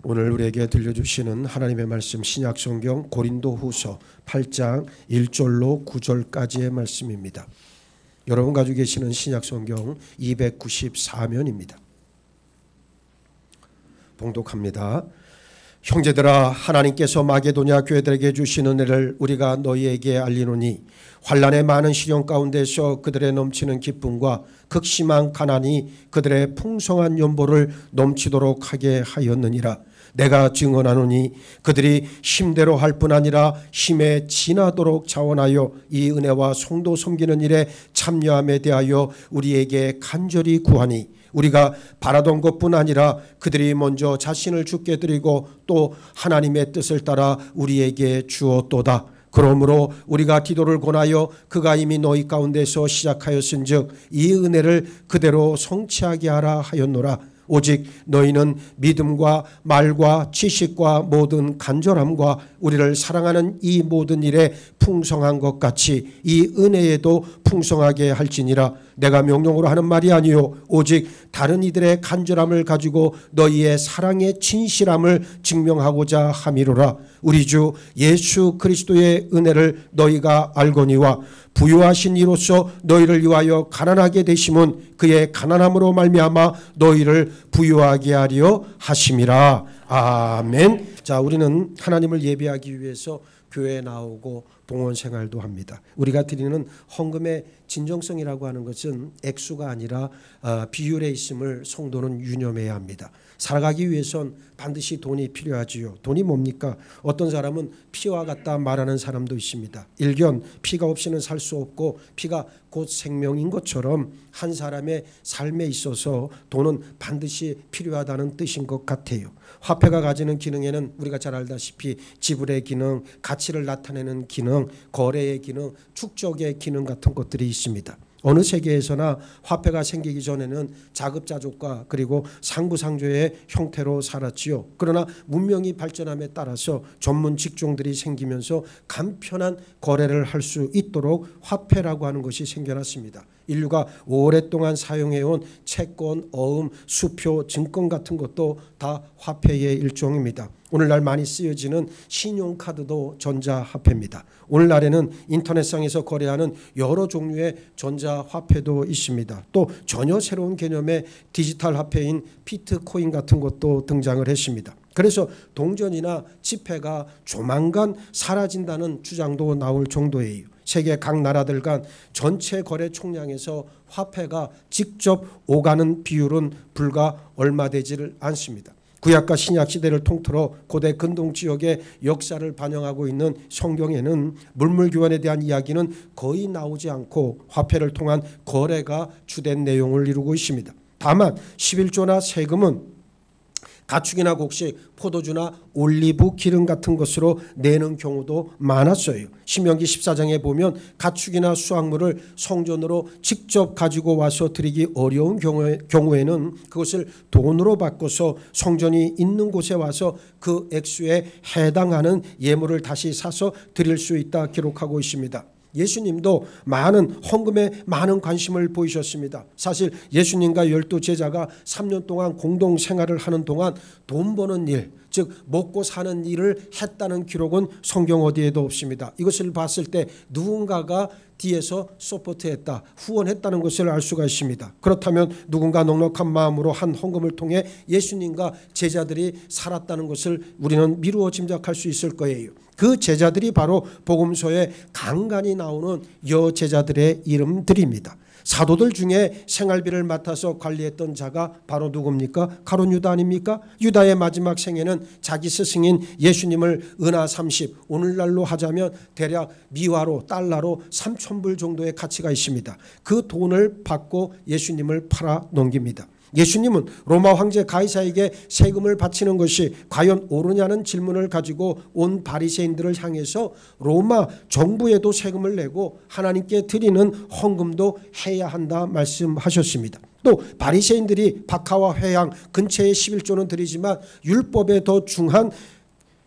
오늘 우리에게 들려주시는 하나님의 말씀 신약성경 고린도후서 8장 1절로 9절까지의 말씀입니다. 여러분 가지고 계시는 신약성경 294면입니다. 봉독합니다. 형제들아, 하나님께서 마게도냐 교회들에게 주신 은혜를 우리가 너희에게 알리노니 환난의 많은 시련 가운데서 그들의 넘치는 기쁨과 극심한 가난이 그들의 풍성한 연보를 넘치도록 하게 하였느니라. 내가 증언하노니 그들이 힘대로 할 뿐 아니라 힘에 지나도록 자원하여 이 은혜와 성도 섬기는 일에 참여함에 대하여 우리에게 간절히 구하니 우리가 바라던 것뿐 아니라 그들이 먼저 자신을 주께 드리고 또 하나님의 뜻을 따라 우리에게 주었도다. 그러므로 우리가 기도를 권하여 그가 이미 너희 가운데서 시작하였은즉 이 은혜를 그대로 성취하게 하라 하였노라. 오직 너희는 믿음과 말과 지식과 모든 간절함과 우리를 사랑하는 이 모든 일에 풍성한 것 같이 이 은혜에도 풍성하게 할지니라. 내가 명령으로 하는 말이 아니요 오직 다른 이들의 간절함을 가지고 너희의 사랑의 진실함을 증명하고자 함이로라. 우리 주 예수 그리스도의 은혜를 너희가 알거니와 부유하신 이로써 너희를 위하여 가난하게 되심은 그의 가난함으로 말미암아 너희를 부유하게 하려 하심이라. 아멘. 자, 우리는 하나님을 예배하기 위해서 교회에 나오고 봉헌 생활도 합니다. 우리가 드리는 헌금의 진정성이라고 하는 것은 액수가 아니라 비율에 있음을 성도는 유념해야 합니다. 살아가기 위해선 반드시 돈이 필요하지요. 돈이 뭡니까? 어떤 사람은 피와 같다 말하는 사람도 있습니다. 일견 피가 없이는 살 수 없고 피가 곧 생명인 것처럼 한 사람의 삶에 있어서 돈은 반드시 필요하다는 뜻인 것 같아요. 화폐가 가지는 기능에는 우리가 잘 알다시피 지불의 기능, 가치를 나타내는 기능, 거래의 기능, 축적의 기능 같은 것들이 있습니다. 어느 세계에서나 화폐가 생기기 전에는 자급자족과 그리고 상부상조의 형태로 살았지요. 그러나 문명이 발전함에 따라서 전문 직종들이 생기면서 간편한 거래를 할 수 있도록 화폐라고 하는 것이 생겨났습니다. 인류가 오랫동안 사용해온 채권, 어음, 수표, 증권 같은 것도 다 화폐의 일종입니다. 오늘날 많이 쓰여지는 신용카드도 전자화폐입니다. 오늘날에는 인터넷상에서 거래하는 여러 종류의 전자화폐도 있습니다. 또 전혀 새로운 개념의 디지털 화폐인 비트코인 같은 것도 등장을 했습니다. 그래서 동전이나 지폐가 조만간 사라진다는 주장도 나올 정도예요. 세계 각 나라들 간 전체 거래 총량에서 화폐가 직접 오가는 비율은 불과 얼마 되지를 않습니다. 구약과 신약 시대를 통틀어 고대 근동 지역의 역사를 반영하고 있는 성경에는 물물 교환에 대한 이야기는 거의 나오지 않고 화폐를 통한 거래가 주된 내용을 이루고 있습니다. 다만 11조나 세금은 가축이나 곡식, 포도주나 올리브 기름 같은 것으로 내는 경우도 많았어요. 신명기 14장에 보면 가축이나 수확물을 성전으로 직접 가지고 와서 드리기 어려운 경우에는 그것을 돈으로 바꿔서 성전이 있는 곳에 와서 그 액수에 해당하는 예물을 다시 사서 드릴 수 있다 기록하고 있습니다. 예수님도 많은 헌금에 많은 관심을 보이셨습니다. 사실 예수님과 12 제자가 3년 동안 공동 생활을 하는 동안 돈 버는 일, 즉 먹고 사는 일을 했다는 기록은 성경 어디에도 없습니다. 이것을 봤을 때 누군가가 뒤에서 서포트했다, 후원했다는 것을 알 수가 있습니다. 그렇다면 누군가 넉넉한 마음으로 한 헌금을 통해 예수님과 제자들이 살았다는 것을 우리는 미루어 짐작할 수 있을 거예요. 그 제자들이 바로 복음서에 간간히 나오는 여제자들의 이름들입니다. 사도들 중에 생활비를 맡아서 관리했던 자가 바로 누굽니까? 가룟 유다 아닙니까? 유다의 마지막 생애는 자기 스승인 예수님을 은하 30, 오늘날로 하자면 대략 미화로 달러로 3,000불 정도의 가치가 있습니다. 그 돈을 받고 예수님을 팔아 넘깁니다. 예수님은 로마 황제 가이사에게 세금을 바치는 것이 과연 옳으냐는 질문을 가지고 온 바리새인들을 향해서 로마 정부에도 세금을 내고 하나님께 드리는 헌금도 해야 한다 말씀하셨습니다. 또 바리새인들이 박하와 회향 근처에 11조는 드리지만 율법에 더 중한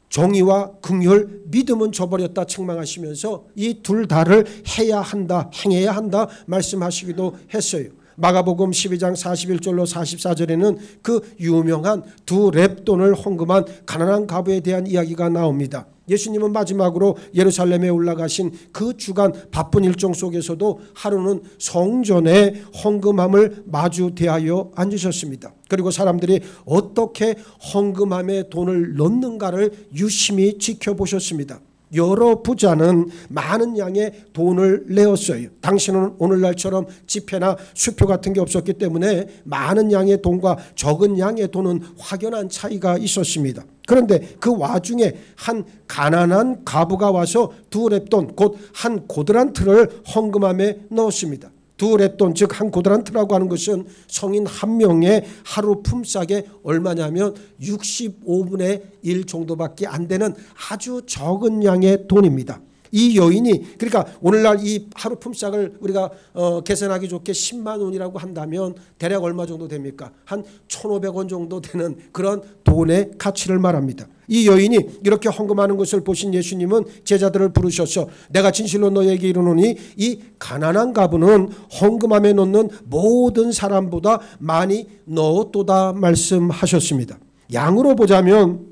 정의와 긍휼, 믿음은 저버렸다 책망하시면서 이 둘 다를 해야 한다, 행해야 한다 말씀하시기도 했어요. 마가복음 12장 41절로 44절에는 그 유명한 두 렙돈을 헌금한 가난한 과부에 대한 이야기가 나옵니다. 예수님은 마지막으로 예루살렘에 올라가신 그 주간 바쁜 일정 속에서도 하루는 성전에 헌금함을 마주 대하여 앉으셨습니다. 그리고 사람들이 어떻게 헌금함에 돈을 넣는가를 유심히 지켜보셨습니다. 여러 부자는 많은 양의 돈을 내었어요. 당시는 오늘날처럼 지폐나 수표 같은 게 없었기 때문에 많은 양의 돈과 적은 양의 돈은 확연한 차이가 있었습니다. 그런데 그 와중에 한 가난한 과부가 와서 두 렙돈 곧 한 고드란트를 헌금함에 넣었습니다. 두 렙돈 즉 한 고드란트라고 하는 것은 성인 한 명의 하루 품삯에 얼마냐면 65분의 1 정도밖에 안 되는 아주 적은 양의 돈입니다. 이 여인이 그러니까 오늘날 이 하루 품삯을 우리가 계산하기 좋게 10만 원이라고 한다면 대략 얼마 정도 됩니까? 한 1,500원 정도 되는 그런 돈의 가치를 말합니다. 이 여인이 이렇게 헌금하는 것을 보신 예수님은 제자들을 부르셔서 내가 진실로 너에게 이르노니 이 가난한 과부는 헌금함에 넣는 모든 사람보다 많이 넣었도다 말씀하셨습니다. 양으로 보자면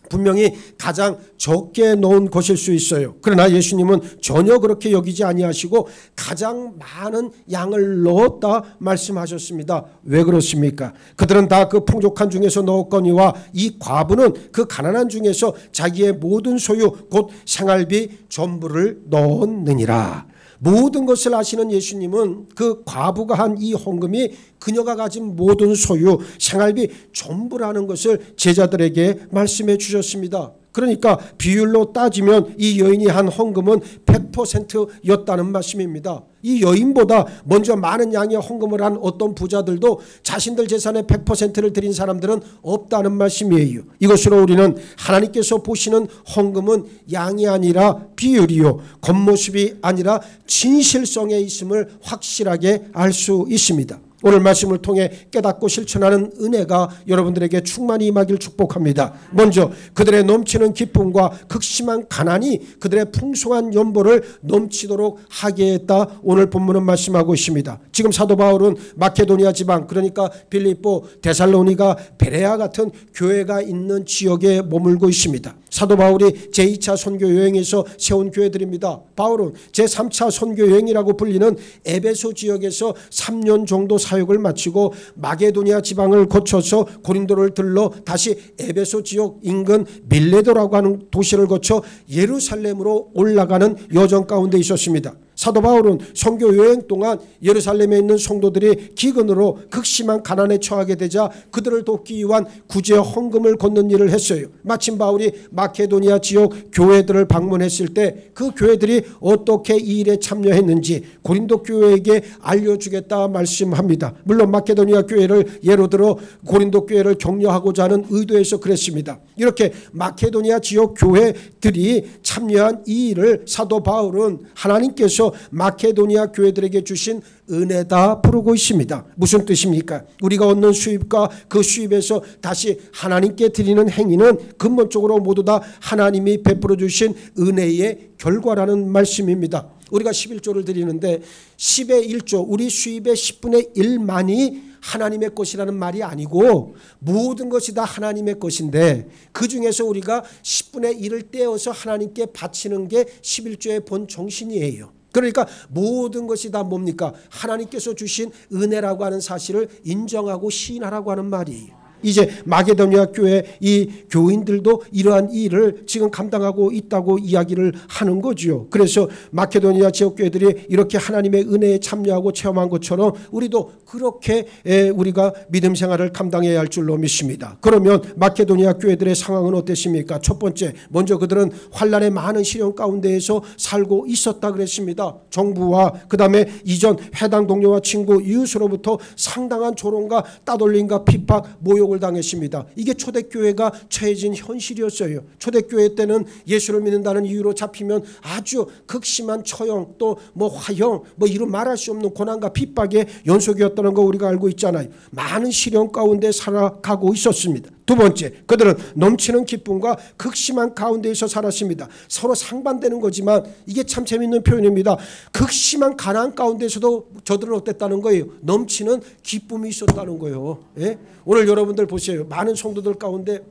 분명히 가장 적게 넣은 것일 수 있어요. 그러나 예수님은 전혀 그렇게 여기지 아니하시고 가장 많은 양을 넣었다 말씀하셨습니다. 왜 그렇습니까? 그들은 다 그 풍족한 중에서 넣었거니와 이 과부는 그 가난한 중에서 자기의 모든 소유 곧 생활비 전부를 넣었느니라. 모든 것을 아시는 예수님은 그 과부가 한 이 헌금이 그녀가 가진 모든 소유, 생활비 전부라는 것을 제자들에게 말씀해 주셨습니다. 그러니까 비율로 따지면 이 여인이 한 헌금은 100%였다는 말씀입니다. 이 여인보다 먼저 많은 양의 헌금을 한 어떤 부자들도 자신들 재산의 100%를 드린 사람들은 없다는 말씀이에요. 이것으로 우리는 하나님께서 보시는 헌금은 양이 아니라 비율이요, 겉모습이 아니라 진실성에 있음을 확실하게 알 수 있습니다. 오늘 말씀을 통해 깨닫고 실천하는 은혜가 여러분들에게 충만히 임하길 축복합니다. 먼저 그들의 넘치는 기쁨과 극심한 가난이 그들의 풍성한 연보를 넘치도록 하게 했다. 오늘 본문은 말씀하고 있습니다. 지금 사도 바울은 마케도니아 지방 그러니까 빌립보, 데살로니가, 베레아 같은 교회가 있는 지역에 머물고 있습니다. 사도 바울이 제2차 선교 여행에서 세운 교회들입니다. 바울은 제3차 선교 여행이라고 불리는 에베소 지역에서 3년 정도 사역을 마치고 마게도니아 지방을 거쳐서 고린도를 들러 다시 에베소 지역 인근 밀레도라고 하는 도시를 거쳐 예루살렘으로 올라가는 여정 가운데 있었습니다. 사도 바울은 선교 여행 동안 예루살렘에 있는 성도들이 기근으로 극심한 가난에 처하게 되자 그들을 돕기 위한 구제 헌금을 걷는 일을 했어요. 마침 바울이 마케도니아 지역 교회들을 방문했을 때 그 교회들이 어떻게 이 일에 참여했는지 고린도 교회에게 알려주겠다 말씀합니다. 물론 마케도니아 교회를 예로 들어 고린도 교회를 격려하고자 하는 의도에서 그랬습니다. 이렇게 마케도니아 지역 교회들이 참여한 이 일을 사도 바울은 하나님께서 마케도니아 교회들에게 주신 은혜다 부르고 있습니다. 무슨 뜻입니까? 우리가 얻는 수입과 그 수입에서 다시 하나님께 드리는 행위는 근본적으로 모두 다 하나님이 베풀어 주신 은혜의 결과라는 말씀입니다. 우리가 11조를 드리는데 10의 1조 우리 수입의 10분의 1만이 하나님의 것이라는 말이 아니고 모든 것이 다 하나님의 것인데 그중에서 우리가 10분의 1을 떼어서 하나님께 바치는 게 11조의 본 정신이에요. 그러니까 모든 것이 다 뭡니까? 하나님께서 주신 은혜라고 하는 사실을 인정하고 시인하라고 하는 말이에요. 이제 마게도니아 교회 이 교인들도 이러한 일을 지금 감당하고 있다고 이야기를 하는 거죠. 그래서 마케도니아 지역 교회들이 이렇게 하나님의 은혜에 참여하고 체험한 것처럼 우리도 그렇게 우리가 믿음 생활을 감당해야 할 줄로 믿습니다. 그러면 마케도니아 교회들의 상황은 어땠습니까? 첫 번째, 먼저 그들은 환난의 많은 시련 가운데에서 살고 있었다 그랬습니다. 정부와 그 다음에 이전 해당 동료와 친구 이웃으로부터 상당한 조롱과 따돌림과 핍박, 모욕 을 당했습니다. 이게 초대교회가 처해진 현실이었어요. 초대교회 때는 예수를 믿는다는 이유로 잡히면 아주 극심한 처형 또 화형 이런 말할 수 없는 고난과 핍박의 연속이었다는 거 우리가 알고 있잖아요. 많은 시련 가운데 살아가고 있었습니다. 두 번째, 그들은 넘치는 기쁨과 극심한 가운데에서 살았습니다. 서로 상반되는 거지만 이게 참 재밌는 표현입니다. 극심한 가난 가운데서도 저들은 어땠다는 거예요? 넘치는 기쁨이 있었다는 거예요. 예? 오늘 여러분들 보세요. 많은 성도들 가운데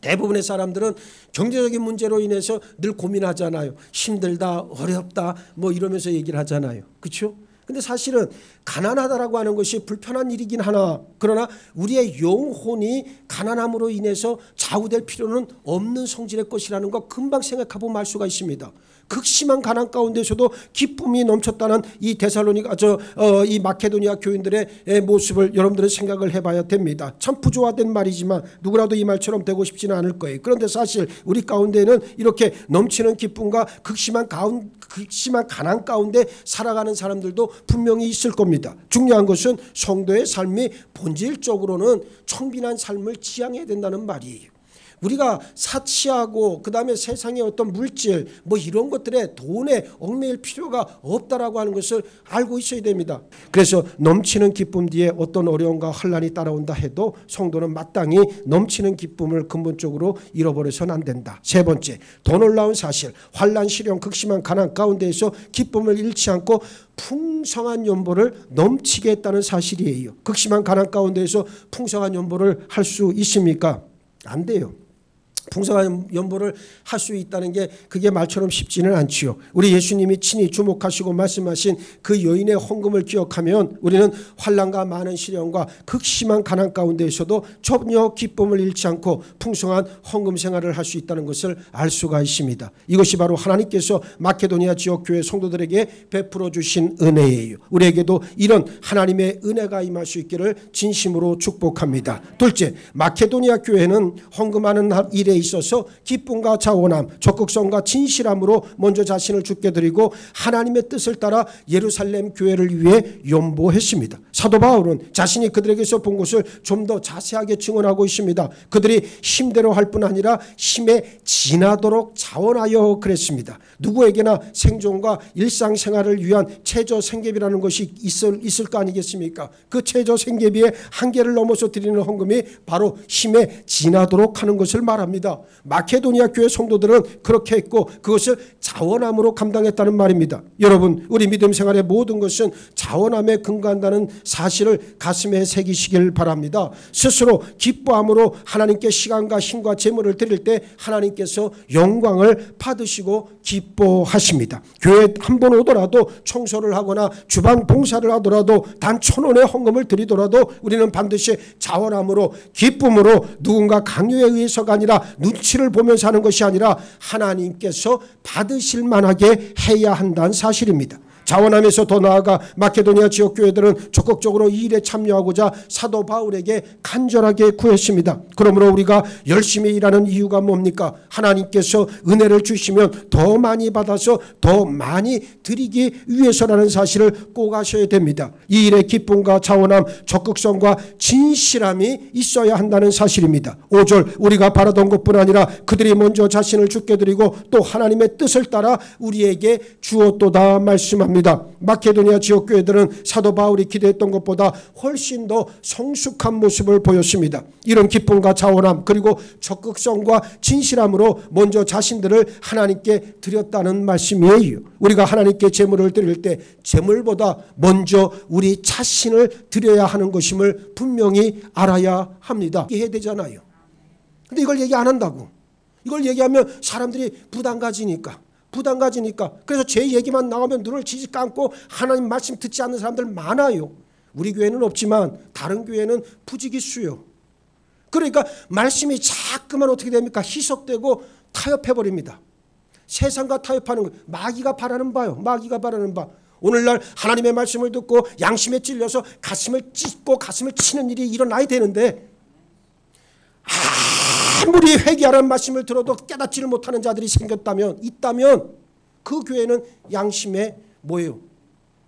대부분의 사람들은 경제적인 문제로 인해서 늘 고민하잖아요. 힘들다, 어렵다, 뭐 이러면서 얘기를 하잖아요. 그렇죠? 근데 사실은 가난하다라고 하는 것이 불편한 일이긴 하나, 그러나 우리의 영혼이 가난함으로 인해서 좌우될 필요는 없는 성질의 것이라는 거 금방 생각해보면 알 수가 있습니다. 극심한 가난 가운데서도 기쁨이 넘쳤다는 이 데살로니가 이 마케도니아 교인들의 모습을 여러분들은 생각을 해봐야 됩니다. 참 부조화된 말이지만 누구라도 이 말처럼 되고 싶지는 않을 거예요. 그런데 사실 우리 가운데는 이렇게 넘치는 기쁨과 극심한 가난 가운데 살아가는 사람들도 분명히 있을 겁니다. 중요한 것은 성도의 삶이 본질적으로는 청빈한 삶을 지향해야 된다는 말이에요. 우리가 사치하고 그다음에 세상의 어떤 물질 뭐 이런 것들에 돈에 얽매일 필요가 없다라고 하는 것을 알고 있어야 됩니다. 그래서 넘치는 기쁨 뒤에 어떤 어려움과 환난이 따라온다 해도 성도는 마땅히 넘치는 기쁨을 근본적으로 잃어버려서는 안 된다. 세 번째, 더 놀라운 사실, 환난, 시련, 극심한 가난 가운데에서 기쁨을 잃지 않고 풍성한 연보를 넘치게 했다는 사실이에요. 극심한 가난 가운데에서 풍성한 연보를 할 수 있습니까? 안 돼요. 풍성한 연보를 할 수 있다는 게 그게 말처럼 쉽지는 않지요. 우리 예수님이 친히 주목하시고 말씀하신 그 여인의 헌금을 기억하면 우리는 환난과 많은 시련과 극심한 가난 가운데에서도 전혀 기쁨을 잃지 않고 풍성한 헌금 생활을 할 수 있다는 것을 알 수가 있습니다. 이것이 바로 하나님께서 마케도니아 지역교회 성도들에게 베풀어 주신 은혜예요. 우리에게도 이런 하나님의 은혜가 임할 수 있기를 진심으로 축복합니다. 둘째, 마케도니아 교회는 헌금하는 일에 있어서 기쁨과 자원함, 적극성과 진실함으로 먼저 자신을 주께 드리고 하나님의 뜻을 따라 예루살렘 교회를 위해 연보했습니다. 사도 바울은 자신이 그들에게서 본 것을 좀 더 자세하게 증언하고 있습니다. 그들이 힘대로 할 뿐 아니라 힘에 지나도록 자원하여 그랬습니다. 누구에게나 생존과 일상생활을 위한 최저생계비라는 것이 있을 거 아니겠습니까? 그 최저생계비의 한계를 넘어서 드리는 헌금이 바로 힘에 지나도록 하는 것을 말합니다. 마케도니아 교회 성도들은 그렇게 했고 그것을 자원함으로 감당했다는 말입니다. 여러분, 우리 믿음 생활의 모든 것은 자원함에 근거한다는 사실을 가슴에 새기시길 바랍니다. 스스로 기뻐함으로 하나님께 시간과 힘과 재물을 드릴 때 하나님께서 영광을 받으시고 기뻐하십니다. 교회에 한 번 오더라도 청소를 하거나 주방 봉사를 하더라도 단 1,000원의 헌금을 드리더라도 우리는 반드시 자원함으로 기쁨으로 누군가 강요에 의해서가 아니라 눈치를 보면서 하는 것이 아니라 하나님께서 받으실 만하게 해야 한다는 사실입니다. 자원하면서 더 나아가 마케도니아 지역 교회들은 적극적으로 이 일에 참여하고자 사도 바울에게 간절하게 구했습니다. 그러므로 우리가 열심히 일하는 이유가 뭡니까? 하나님께서 은혜를 주시면 더 많이 받아서 더 많이 드리기 위해서라는 사실을 꼭 아셔야 됩니다. 이 일에 기쁨과 자원함, 적극성과 진실함이 있어야 한다는 사실입니다. 5절, 우리가 바라던 것뿐 아니라 그들이 먼저 자신을 주께 드리고 또 하나님의 뜻을 따라 우리에게 주었도다 말씀합니다. 마케도니아 지역 교회들은 사도 바울이 기대했던 것보다 훨씬 더 성숙한 모습을 보였습니다. 이런 기쁨과 자원함 그리고 적극성과 진실함으로 먼저 자신들을 하나님께 드렸다는 말씀이에요. 우리가 하나님께 제물을 드릴 때 제물보다 먼저 우리 자신을 드려야 하는 것임을 분명히 알아야 합니다. 이해해야 되잖아요. 근데 이걸 얘기 안 한다고. 이걸 얘기하면 사람들이 부담 가지니까. 그래서 제 얘기만 나오면 눈을 지지 감고 하나님 말씀 듣지 않는 사람들 많아요. 우리 교회는 없지만 다른 교회는 부지기수요. 그러니까 말씀이 자꾸만 어떻게 됩니까? 희석되고 타협해버립니다. 세상과 타협하는 거예요. 마귀가 바라는 바요. 오늘날 하나님의 말씀을 듣고 양심에 찔려서 가슴을 찢고 가슴을 치는 일이 일어나야 되는데 아무리 회개하라는 말씀을 들어도 깨닫지를 못하는 자들이 있다면 그 교회는 양심에 뭐예요?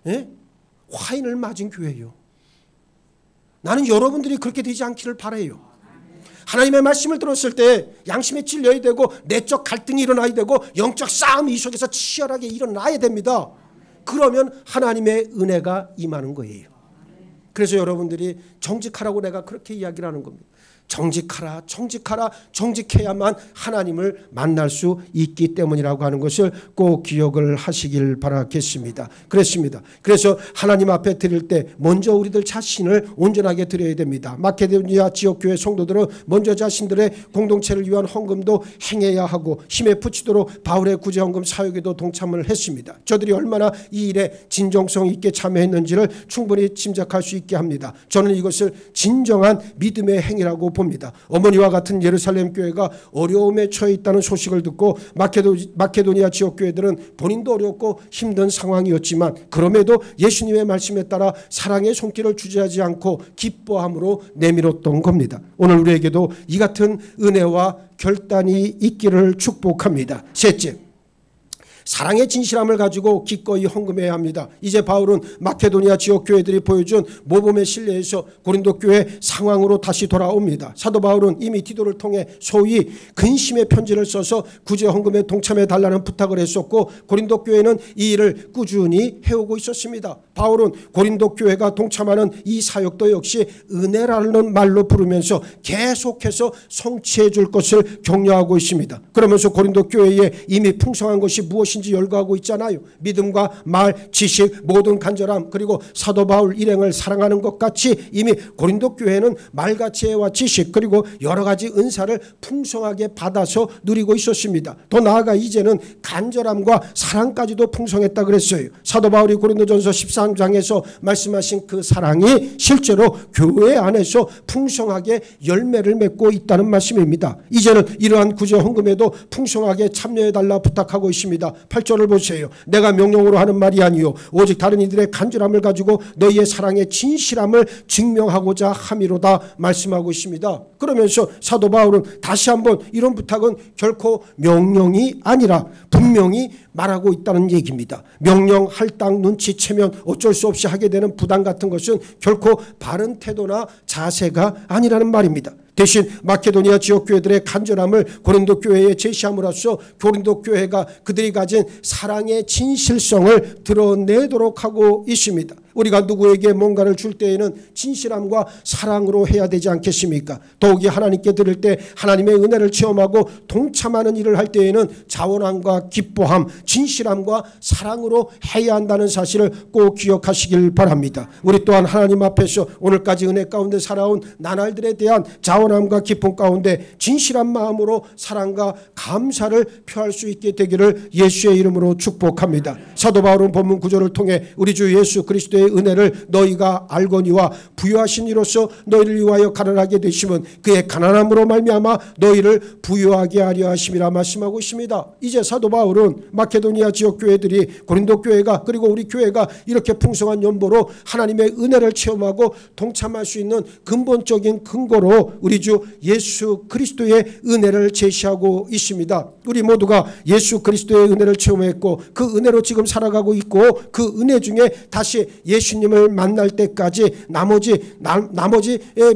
예? 화인을 맞은 교회예요. 나는 여러분들이 그렇게 되지 않기를 바라요. 하나님의 말씀을 들었을 때 양심에 찔려야 되고 내적 갈등이 일어나야 되고 영적 싸움이 이 속에서 치열하게 일어나야 됩니다. 그러면 하나님의 은혜가 임하는 거예요. 그래서 여러분들이 정직하라고 내가 그렇게 이야기를 하는 겁니다. 정직하라, 정직하라, 정직해야만 하나님을 만날 수 있기 때문이라고 하는 것을 꼭 기억을 하시길 바라겠습니다. 그렇습니다. 그래서 하나님 앞에 드릴 때 먼저 우리들 자신을 온전하게 드려야 됩니다. 마케도니아 지역교회 성도들은 먼저 자신들의 공동체를 위한 헌금도 행해야 하고 힘에 부치도록 바울의 구제헌금 사역에도 동참을 했습니다. 저들이 얼마나 이 일에 진정성 있게 참여했는지를 충분히 짐작할 수 있게 합니다. 저는 이것을 진정한 믿음의 행위라고 봅니다. 어머니와 같은 예루살렘 교회가 어려움에 처해 있다는 소식을 듣고 마케도니아 지역 교회들은 본인도 어렵고 힘든 상황이었지만 그럼에도 예수님의 말씀에 따라 사랑의 손길을 주저하지 않고 기뻐함으로 내밀었던 겁니다. 오늘 우리에게도 이 같은 은혜와 결단이 있기를 축복합니다. 셋째, 사랑의 진실함을 가지고 기꺼이 헌금해야 합니다. 이제 바울은 마케도니아 지역 교회들이 보여준 모범의 신뢰에서 고린도 교회 상황으로 다시 돌아옵니다. 사도 바울은 이미 디도를 통해 소위 근심의 편지를 써서 구제 헌금에 동참해 달라는 부탁을 했었고 고린도 교회는 이 일을 꾸준히 해오고 있었습니다. 바울은 고린도 교회가 동참하는 이 사역도 역시 은혜라는 말로 부르면서 계속해서 성취해 줄 것을 격려하고 있습니다. 그러면서 고린도 교회에 이미 풍성한 것이 무엇인지 열거하고 있잖아요. 믿음과 말, 지식, 모든 간절함, 그리고 사도 바울 일행을 사랑하는 것 같이 이미 고린도 교회는 말과 지혜와 지식 그리고 여러 가지 은사를 풍성하게 받아서 누리고 있었습니다. 더 나아가 이제는 간절함과 사랑까지도 풍성했다 그랬어요. 사도 바울이 고린도전서 13장에서 말씀하신 그 사랑이 실제로 교회 안에서 풍성하게 열매를 맺고 있다는 말씀입니다. 이제는 이러한 구제 헌금에도 풍성하게 참여해달라 부탁하고 있습니다. 8절을 보세요. 내가 명령으로 하는 말이 아니요 오직 다른 이들의 간절함을 가지고 너희의 사랑의 진실함을 증명하고자 함이로다 말씀하고 있습니다. 그러면서 사도 바울은 다시 한번 이런 부탁은 결코 명령이 아니라 분명히 말하고 있다는 얘기입니다. 명령 할당 눈치채면 어쩔 수 없이 하게 되는 부담 같은 것은 결코 바른 태도나 자세가 아니라는 말입니다. 대신 마케도니아 지역 교회들의 간절함을 고린도 교회에 제시함으로써 고린도 교회가 그들이 가진 사랑의 진실성을 드러내도록 하고 있습니다. 우리가 누구에게 뭔가를 줄 때에는 진실함과 사랑으로 해야 되지 않겠습니까? 더욱이 하나님께 드릴 때 하나님의 은혜를 체험하고 동참하는 일을 할 때에는 자원함과 기뻐함, 진실함과 사랑으로 해야 한다는 사실을 꼭 기억하시길 바랍니다. 우리 또한 하나님 앞에서 오늘까지 은혜 가운데 살아온 나날들에 대한 자원함과 기쁨 가운데 진실한 마음으로 사랑과 감사를 표할 수 있게 되기를 예수의 이름으로 축복합니다. 사도 바울은 본문 구절을 통해 우리 주 예수 그리스도의 은혜를 너희가 알거니와 부유하신 이로써 너희를 위하여 가난하게 되심은 그의 가난함으로 말미암아 너희를 부유하게 하려 하심이라 말씀하고 있습니다. 이제 사도 바울은 마케도니아 지역 교회들이 고린도 교회가 그리고 우리 교회가 이렇게 풍성한 연보로 하나님의 은혜를 체험하고 동참할 수 있는 근본적인 근거로 우리 주 예수 그리스도의 은혜를 제시하고 있습니다. 우리 모두가 예수 그리스도의 은혜를 체험했고 그 은혜로 지금 살아가고 있고 그 은혜 중에 다시 예수님을 만날 때까지 나머지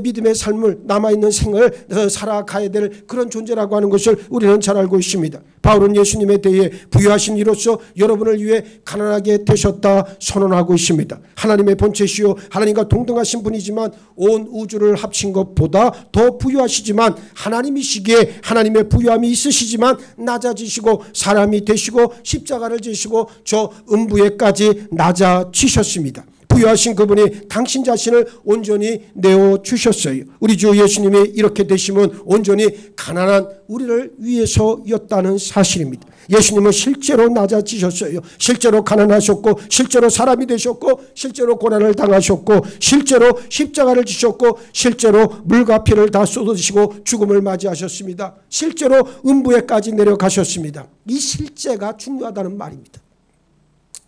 믿음의 삶을 남아있는 생을 살아가야 될 그런 존재라고 하는 것을 우리는 잘 알고 있습니다. 바울은 예수님에 대해 부유하신 이로써 여러분을 위해 가난하게 되셨다 선언하고 있습니다. 하나님의 본체시요 하나님과 동등하신 분이지만 온 우주를 합친 것보다 더 부유하시지만 하나님이시기에 하나님의 부유함이 있으시지만 낮아지시고 사람이 되시고 십자가를 지시고 저 음부에까지 낮아지셨습니다. 부유하신 그분이 당신 자신을 온전히 내어주셨어요. 우리 주 예수님이 이렇게 되심은 온전히 가난한 우리를 위해서였다는 사실입니다. 예수님은 실제로 낮아지셨어요. 실제로 가난하셨고 실제로 사람이 되셨고 실제로 고난을 당하셨고 실제로 십자가를 지셨고 실제로 물과 피를 다 쏟으시고 죽음을 맞이하셨습니다. 실제로 음부에까지 내려가셨습니다. 이 실제가 중요하다는 말입니다.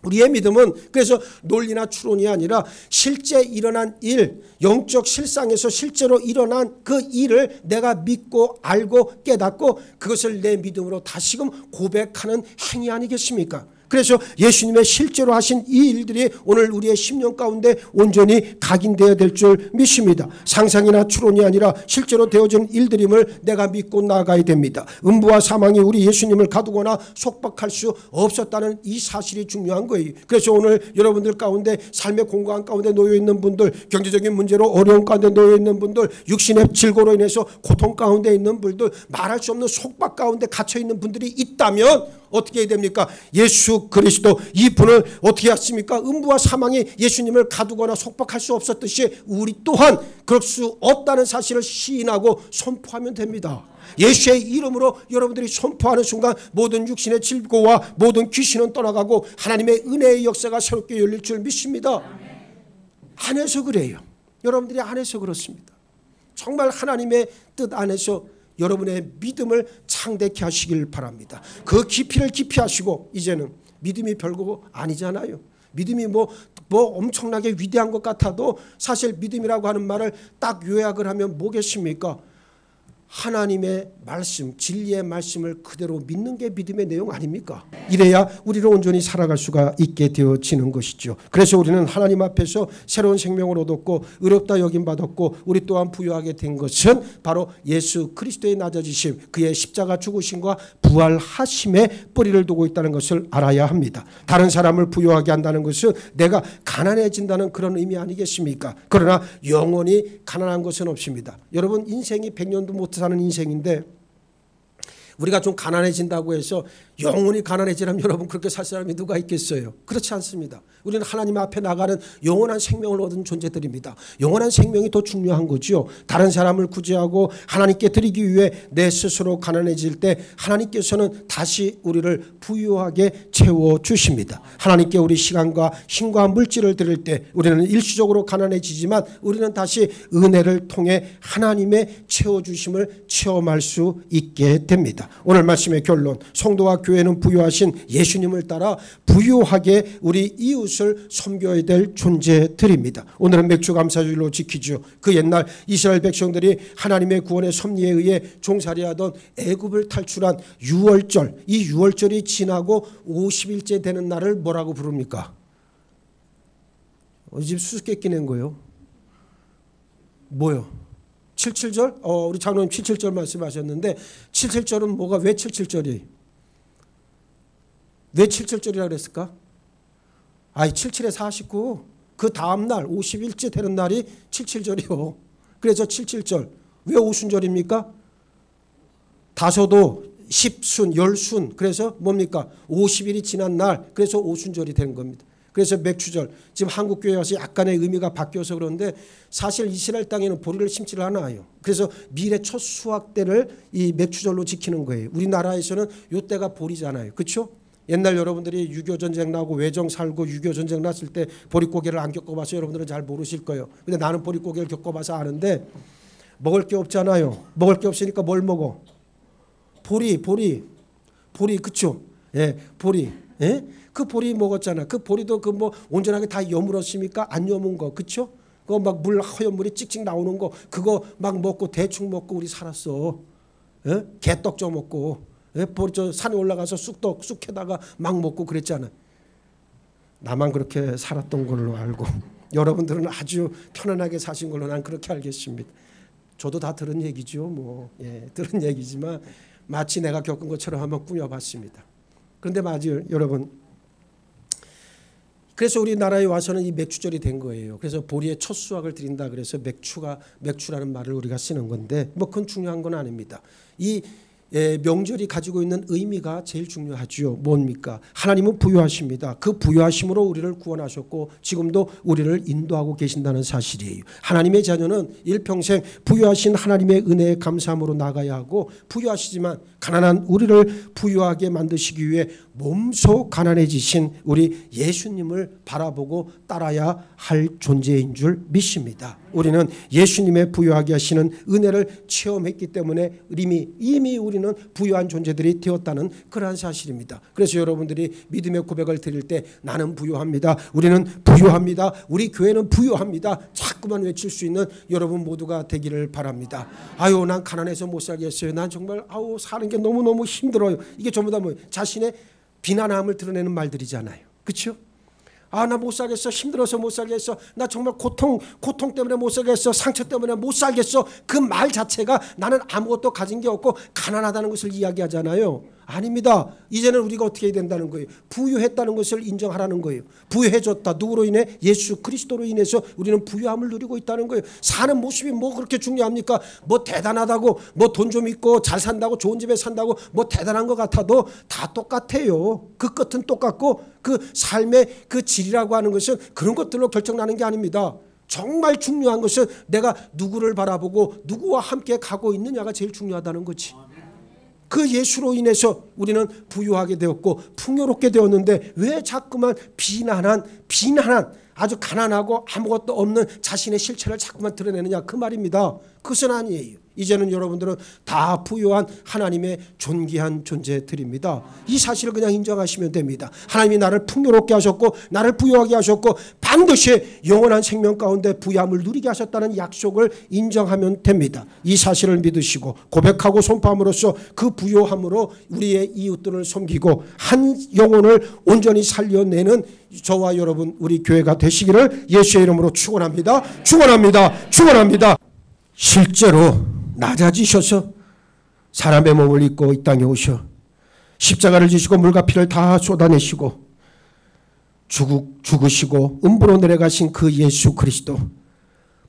우리의 믿음은 그래서 논리나 추론이 아니라 실제 일어난 일, 영적 실상에서 실제로 일어난 그 일을 내가 믿고 알고 깨닫고 그것을 내 믿음으로 다시금 고백하는 행위 아니겠습니까? 그래서 예수님의 실제로 하신 이 일들이 오늘 우리의 심령 가운데 온전히 각인되어야 될 줄 믿습니다. 상상이나 추론이 아니라 실제로 되어진 일들임을 내가 믿고 나아가야 됩니다. 음부와 사망이 우리 예수님을 가두거나 속박할 수 없었다는 이 사실이 중요한 거예요. 그래서 오늘 여러분들 가운데 삶의 공간 가운데 놓여 있는 분들, 경제적인 문제로 어려움 가운데 놓여 있는 분들, 육신의 질고로 인해서 고통 가운데 있는 분들, 말할 수 없는 속박 가운데 갇혀 있는 분들이 있다면 어떻게 해야 됩니까? 예수 그리스도 이분을 어떻게 했습니까? 음부와 사망이 예수님을 가두거나 속박할 수 없었듯이 우리 또한 그럴 수 없다는 사실을 시인하고 선포하면 됩니다. 예수의 이름으로 여러분들이 선포하는 순간 모든 육신의 질고와 모든 귀신은 떠나가고 하나님의 은혜의 역사가 새롭게 열릴 줄 믿습니다. 안에서 그래요. 여러분들이 안에서 그렇습니다. 정말 하나님의 뜻 안에서 여러분의 믿음을 창대케 하시길 바랍니다. 그 깊이를 깊이 하시고, 이제는 믿음이 별거 아니잖아요. 믿음이 뭐 엄청나게 위대한 것 같아도 사실 믿음이라고 하는 말을 딱 요약을 하면 뭐겠습니까? 하나님의 말씀, 진리의 말씀을 그대로 믿는 게 믿음의 내용 아닙니까? 이래야 우리를 온전히 살아갈 수가 있게 되어지는 것이죠. 그래서 우리는 하나님 앞에서 새로운 생명을 얻었고 의롭다 여김 받았고 우리 또한 부유하게 된 것은 바로 예수 그리스도의 낮아지심, 그의 십자가 죽으심과 부활하심에 뿌리를 두고 있다는 것을 알아야 합니다. 다른 사람을 부유하게 한다는 것은 내가 가난해진다는 그런 의미 아니겠습니까? 그러나 영원히 가난한 것은 없습니다. 여러분, 인생이 100년도 못 사는 인생인데 우리가 좀 가난해진다고 해서 영원히 가난해지라면 여러분 그렇게 살 사람이 누가 있겠어요? 그렇지 않습니다. 우리는 하나님 앞에 나가는 영원한 생명을 얻은 존재들입니다. 영원한 생명이 더 중요한 거죠. 다른 사람을 구제하고 하나님께 드리기 위해 내 스스로 가난해질 때 하나님께서는 다시 우리를 부유하게 채워주십니다. 하나님께 우리 시간과 힘과 물질을 드릴 때 우리는 일시적으로 가난해지지만 우리는 다시 은혜를 통해 하나님의 채워주심을 체험할 수 있게 됩니다. 오늘 말씀의 결론, 성도와 교회는 부유하신 예수님을 따라 부유하게 우리 이웃을 섬겨야 될 존재들입니다. 오늘은 맥주감사주일로 지키죠. 그 옛날 이스라엘 백성들이 하나님의 구원의 섭리에 의해 종살이하던 애굽을 탈출한 유월절, 이 유월절이 지나고 50일째 되는 날을 뭐라고 부릅니까? 지금 수수께끼 낸 거예요. 뭐요? 77절? 우리 장로님 77절 말씀하셨는데 77절은 뭐가 왜 77절이? 왜 77절이라고 그랬을까? 77에 49. 그 다음날 50일째 되는 날이 77절이요. 그래서 77절. 왜 오순절입니까? 다소도 10순, 10순. 그래서 뭡니까? 50일이 지난 날. 그래서 오순절이 된 겁니다. 그래서 맥추절. 지금 한국교회 와서 약간의 의미가 바뀌어서 그런데 사실 이스라엘 땅에는 보리를 심지를 않아요. 그래서 밀의 첫 수확 때를 이 맥추절로 지키는 거예요. 우리나라에서는 요 때가 보리잖아요. 그렇죠? 옛날 여러분들이 6.25전쟁 나고 외정 살고 6.25전쟁 났을 때 보릿고개를 안 겪어봐서 여러분들은 잘 모르실 거예요. 근데 나는 보릿고개를 겪어봐서 아는데 먹을 게 없잖아요. 먹을 게 없으니까 뭘 먹어? 보리 그쵸? 예, 보리. 예? 그 보리 먹었잖아. 그 보리도 그 뭐 온전하게 다 여물었습니까? 안 여문 거, 그쵸? 그거 막 물 허연 물이 찍찍 나오는 거 그거 막 먹고 대충 먹고 우리 살았어. 예? 개떡 쪄 먹고. 예? 보리 저 산에 올라가서 쑥떡 쑥해다가 막 먹고 그랬잖아. 나만 그렇게 살았던 걸로 알고 여러분들은 아주 편안하게 사신 걸로 난 그렇게 알겠습니다. 저도 다 들은 얘기죠. 뭐 예, 들은 얘기지만 마치 내가 겪은 것처럼 한번 꾸며봤습니다. 그런데 맞아요, 여러분. 그래서 우리나라에 와서는 이 맥추절이 된 거예요. 그래서 보리의 첫 수확을 드린다 그래서 맥추라는 말을 우리가 쓰는 건데 뭐 그건 중요한 건 아닙니다. 이 명절이 가지고 있는 의미가 제일 중요하죠. 뭡니까? 하나님은 부유하십니다. 그 부유하심으로 우리를 구원하셨고 지금도 우리를 인도하고 계신다는 사실이에요. 하나님의 자녀는 일평생 부유하신 하나님의 은혜에 감사함으로 나가야 하고 부유하시지만 가난한 우리를 부유하게 만드시기 위해 몸소 가난해지신 우리 예수님을 바라보고 따라야 할 존재인 줄 믿습니다. 우리는 예수님의 부유하게 하시는 은혜를 체험했기 때문에 이미 우리는 부유한 존재들이 되었다는 그러한 사실입니다. 그래서 여러분들이 믿음의 고백을 드릴 때 나는 부유합니다. 우리는 부유합니다. 우리 교회는 부유합니다. 자꾸만 외칠 수 있는 여러분 모두가 되기를 바랍니다. 아유, 난 가난해서 못 살겠어요. 난 정말 사는 게 너무너무 힘들어요. 이게 전부 다 뭐 자신의 비난함을 드러내는 말들이잖아요. 그렇죠? 아, 나 못 살겠어. 힘들어서 못 살겠어. 나 정말 고통 때문에 못 살겠어. 상처 때문에 못 살겠어. 그 말 자체가 나는 아무것도 가진 게 없고 가난하다는 것을 이야기하잖아요. 아닙니다. 이제는 우리가 어떻게 해야 된다는 거예요? 부유했다는 것을 인정하라는 거예요. 부유해졌다. 누구로 인해? 예수 그리스도로 인해서 우리는 부유함을 누리고 있다는 거예요. 사는 모습이 뭐 그렇게 중요합니까? 뭐 대단하다고, 뭐 돈 좀 있고 잘 산다고, 좋은 집에 산다고 뭐 대단한 것 같아도 다 똑같아요. 그 끝은 똑같고 그 삶의 그 질이라고 하는 것은 그런 것들로 결정나는 게 아닙니다. 정말 중요한 것은 내가 누구를 바라보고 누구와 함께 가고 있느냐가 제일 중요하다는 거지. 그 예수로 인해서 우리는 부유하게 되었고 풍요롭게 되었는데 왜 자꾸만 비난한 아주 가난하고 아무것도 없는 자신의 실체를 자꾸만 드러내느냐, 그 말입니다. 그것은 아니에요. 이제는 여러분들은 다 부유한 하나님의 존귀한 존재들입니다. 이 사실을 그냥 인정하시면 됩니다. 하나님이 나를 풍요롭게 하셨고 나를 부유하게 하셨고 반드시 영원한 생명 가운데 부유함을 누리게 하셨다는 약속을 인정하면 됩니다. 이 사실을 믿으시고 고백하고 선포함으로써 그 부유함으로 우리의 이웃들을 섬기고 한 영혼을 온전히 살려내는 저와 여러분, 우리 교회가 되시기를 예수의 이름으로 축원합니다. 축원합니다. 축원합니다. 실제로 낮아지셔서 사람의 몸을 입고 이 땅에 오셔 십자가를 지시고 물과 피를 다 쏟아내시고 죽으시고 음부로 내려가신 그 예수 그리스도,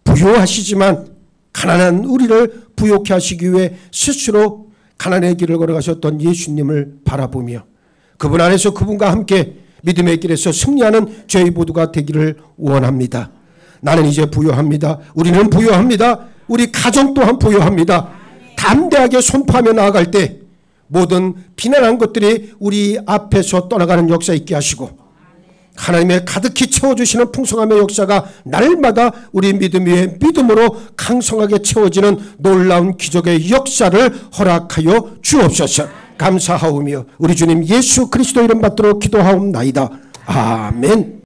부유하시지만 가난한 우리를 부욕케 하시기 위해 스스로 가난의 길을 걸어가셨던 예수님을 바라보며 그분 안에서 그분과 함께 믿음의 길에서 승리하는 저희 모두가 되기를 원합니다. 나는 이제 부유합니다. 우리는 부유합니다. 우리 가정 또한 부유합니다. 담대하게 선포하며 나아갈 때 모든 비난한 것들이 우리 앞에서 떠나가는 역사 있게 하시고 하나님의 가득히 채워주시는 풍성함의 역사가 날마다 우리 믿음 위에 믿음으로 강성하게 채워지는 놀라운 기적의 역사를 허락하여 주옵소서. 감사하오며 우리 주님 예수 그리스도 이름 받들어 기도하옵나이다. 아멘.